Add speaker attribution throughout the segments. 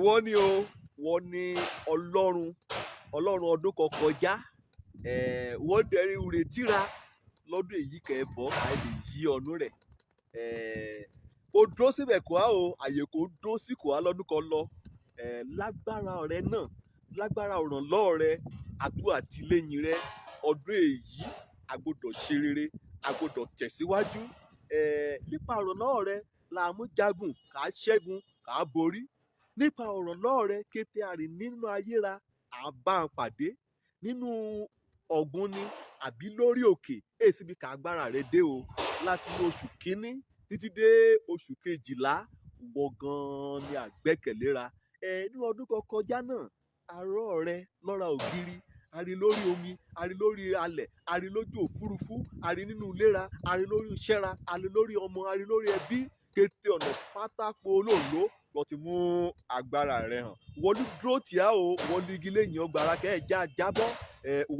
Speaker 1: wọ́n ní o wọ́n ní ọlọ́run ọdún kan kọjá wọ́n dẹ̀rí retí ra lọ́dún èyí kẹ́ẹ̀bọ́ ká lè yí ọdún rẹ̀ ó dúró síbẹ̀ kó a o àyè kò dúró sí kó a lọ́dún kan lọ lágbára ọ̀rẹ́ náà lágbára òrànlọ́wọ́ rẹ àdúrà àtìlẹ́yìn rẹ ọdún èyí a gbọ́dọ̀ ṣe rere a gbọ́dọ̀ tẹ̀síwájú nípa òrànlọ́wọ́ rẹ là mú jagun kà á ṣẹ́gun kà á borí nípa òrànlọ́wọ́ rẹ kété àrìn nínú ayé ra à bá ń pàdé nínú ọ̀gbun ni àbí lórí òkè èsì bí kàgbára rẹ dé o láti ní oṣù kínní títí dé oṣù kejìlá wọ gan ni àgbẹ́kẹ̀léra nínú ọdún kan kọjá náà àárọ̀ rẹ lọ́ra ògiri àrí lórí omi àrí lórí alẹ̀ àrí lójú òfurufú àrí nínú ìlera àrí lórí ìṣẹ́ra àrí lórí ọmọ àrí lórí ẹbí kété ọ̀nà pátákó olóòló lọ ti mú agbára rẹ hàn wọlé dúró tìá o wọlé igi lẹ́yìn ọgbà ara kẹ́ẹ̀já jábọ́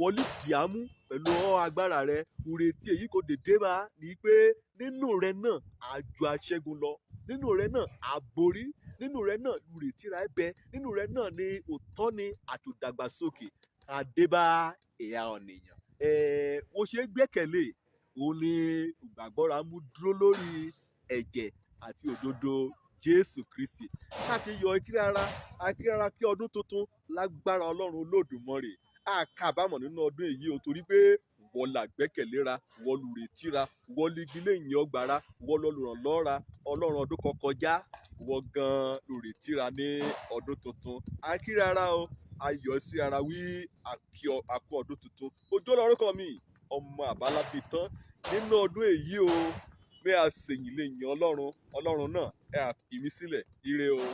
Speaker 1: wọlé dìámú pẹ̀lú agbára rẹ ìrètí èyí kò dédé bá ní pé nínú rẹ náà àjọ aṣẹ́gun lọ nínú rẹ náà àborí nínú rẹ náà ìrètí ra ẹbẹ nínú rẹ náà ni òtọ́ni àtòdàgbàsókè àdébá ẹ̀yà ọ̀nìyàn wọ́n ṣe gbẹ́kẹ̀lé òun ni ìgbàgbọ́ra mú dúró lórí ẹ̀jẹ̀ àti òdodo Jésù Kristi láti yọ akírára kí ọdún tuntun lágbára Ọlọ́run Olódùmarè a kábàámọ̀ nínú ọdún èyí o torí pé wọ́n là gbẹ́kẹ̀léra wọ́n lùrètíra wọ́n ligi lẹ́yìn ọgbàrá wọ́n lọ́lùrànlọ́ra Ọlọ́run ọdún kan kọjá wọ́n gan lùrètíra ní ọdún tuntun akírára o ayọ̀ sí ara wí àkú ọdún tuntun ojú ọlọ́run kan mi ọmọ àbálábí tán nínú ọdún èyí o bí a ṣèyìn lè yan ọlọ́run náà ẹ àpì mí sílẹ̀ ire o.